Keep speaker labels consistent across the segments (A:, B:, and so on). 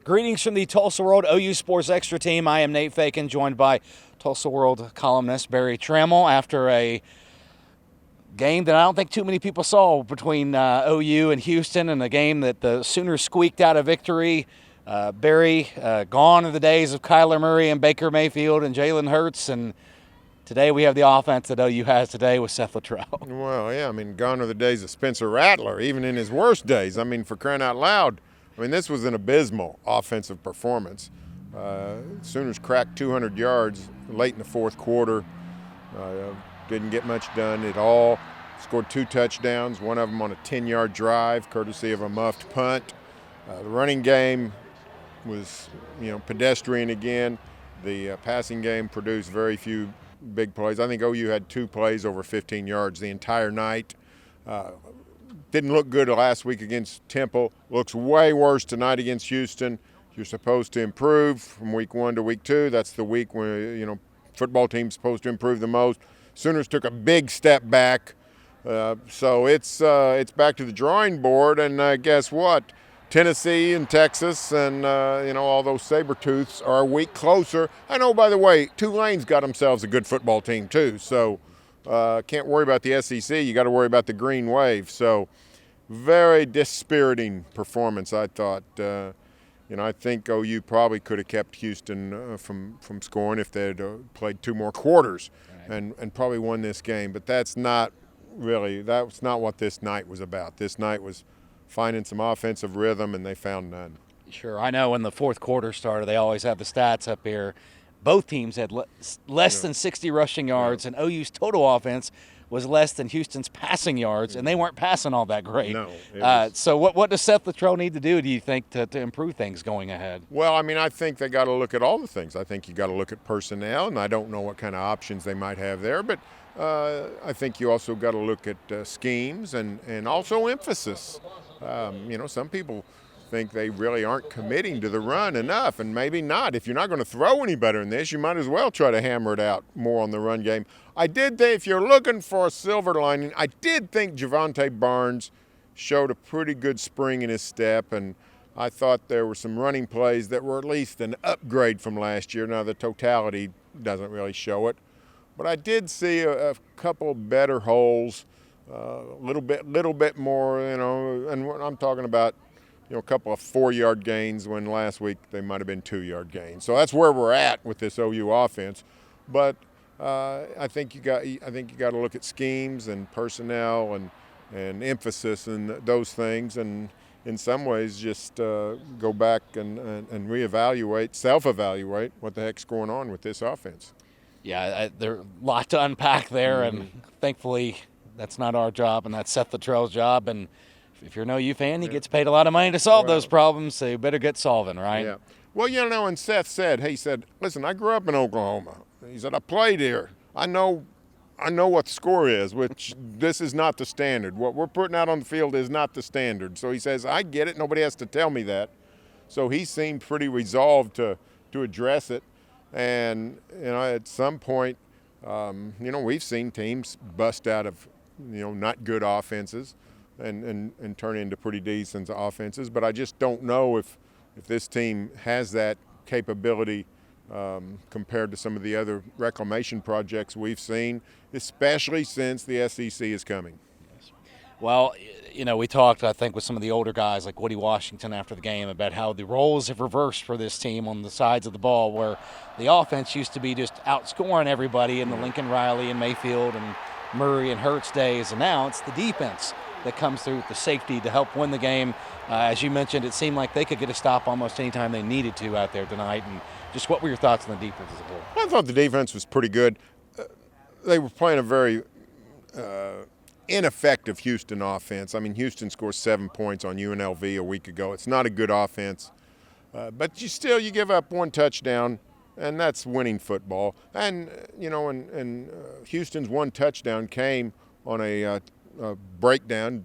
A: Greetings from the Tulsa World OU Sports Extra team. I am Nate Fakin, joined by Tulsa World columnist Barry Tramel after a game that I don't think too many people saw between OU and Houston, and a game that the Sooners squeaked out a victory. Barry, gone are the days of Kyler Murray and Baker Mayfield and Jalen Hurts, and today we have the offense that OU has today with Seth Littrell.
B: Well, yeah, gone are the days of Spencer Rattler, even in his worst days. For crying out loud. This was an abysmal offensive performance. Sooners cracked 200 yards late in the fourth quarter. Didn't get much done at all. Scored 2 touchdowns, one of them on a 10-yard drive, courtesy of a muffed punt. The running game was, pedestrian again. The passing game produced very few big plays. I think OU had 2 plays over 15 yards the entire night. Didn't look good last week against Temple. Looks way worse tonight against Houston. You're supposed to improve from week 1 to week 2. That's the week when, football team's supposed to improve the most. Sooners took a big step back. So it's back to the drawing board. And guess what? Tennessee and Texas and, all those Sabertooths are a week closer. I know, by the way, Tulane's got themselves a good football team too. So can't worry about the SEC. You got to worry about the Green Wave. So very dispiriting performance, I thought. I think OU probably could have kept Houston from scoring if they had played 2 more quarters and probably won this game. But that's not what this night was about. This night was finding some offensive rhythm, and they found none.
A: Sure. I know when the fourth quarter started, they always have the stats up here. Both teams had less than 60 rushing yards, and OU's total offense was less than Houston's passing yards, and they weren't passing all that great.
B: No.
A: So what does Seth Littrell need to do you think, to improve things going ahead?
B: Well, I think they got to look at all the things. I think you got to look at personnel, and I don't know what kind of options they might have there, but I think you also got to look at schemes and also emphasis. Some people think they really aren't committing to the run enough, and maybe not. If you're not going to throw any better than this, you might as well try to hammer it out more on the run game. I did think, if you're looking for a silver lining, I did think Javonte Barnes showed a pretty good spring in his step, and I thought there were some running plays that were at least an upgrade from last year. Now, the totality doesn't really show it, but I did see a couple better holes, a little bit more, and I'm talking about a couple of 4-yard gains when last week they might have been 2-yard gains. So that's where we're at with this OU offense. But I think you got to look at schemes and personnel and emphasis and those things, and in some ways just go back and reevaluate, self-evaluate what the heck's going on with this offense.
A: Yeah, there's a lot to unpack there, and thankfully that's not our job, and that's Seth Littrell's job. And if you're an OU fan, he gets paid a lot of money to solve those problems, so you better get solving, right?
B: Yeah. Well, and Seth said, listen, I grew up in Oklahoma. He said, I played here. I know what the score is, which this is not the standard. What we're putting out on the field is not the standard. So he says, I get it. Nobody has to tell me that. So he seemed pretty resolved to address it. And, at some point, we've seen teams bust out of, not good offenses and turn into pretty decent offenses. But I just don't know if this team has that capability compared to some of the other reclamation projects we've seen, especially since the SEC is coming.
A: Well, we talked, I think, with some of the older guys like Woody Washington after the game about how the roles have reversed for this team on the sides of the ball, where the offense used to be just outscoring everybody in the Lincoln Riley and Mayfield and Murray and Hurts days, and now it's the defense that comes through with the safety to help win the game. As you mentioned, it seemed like they could get a stop almost any time they needed to out there tonight. And just what were your thoughts on the defense as a whole?
B: I thought the defense was pretty good. They were playing a very ineffective Houston offense. Houston scored 7 points on UNLV a week ago. It's not a good offense. But you give up 1 touchdown, and that's winning football. And, Houston's 1 touchdown came on a breakdown,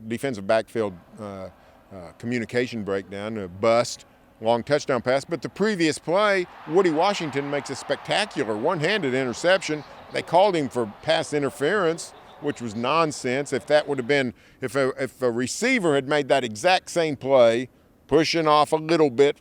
B: defensive backfield communication breakdown, a bust, long touchdown pass. But the previous play, Woody Washington makes a spectacular one-handed interception. They called him for pass interference, which was nonsense. If that would have been, if a receiver had made that exact same play pushing off a little bit.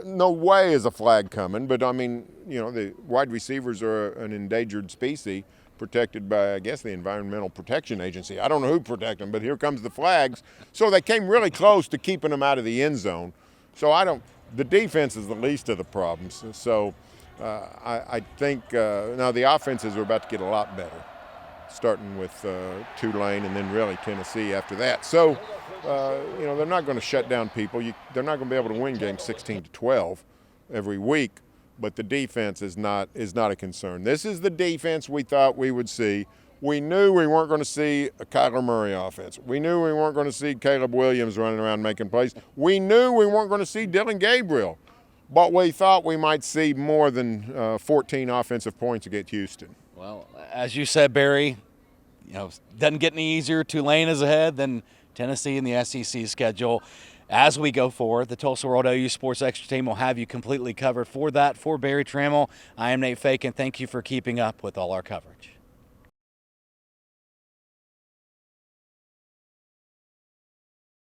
B: No way is a flag coming, but I mean, you know, the wide receivers are an endangered species protected by, I guess, the Environmental Protection Agency. I don't know who protect them, but here comes the flags. So they came really close to keeping them out of the end zone. So the defense is the least of the problems. So I think now the offenses are about to get a lot better, starting with Tulane and then really Tennessee after that. So, you know, they're not going to shut down people. They're not going to be able to win games 16-12 every week, but the defense is not a concern. This is the defense we thought we would see. We knew we weren't going to see a Kyler Murray offense. We knew we weren't going to see Caleb Williams running around making plays. We knew we weren't going to see Dylan Gabriel, but we thought we might see more than 14 offensive points against Houston.
A: Well, as you said, Barry, you know, doesn't get any easier. Tulane is ahead, then Tennessee in the SEC schedule. As we go forward, the Tulsa World OU Sports Extra team will have you completely covered. For that, for Barry Tramel, I am Nate Fakin. Thank you for keeping up with all our coverage.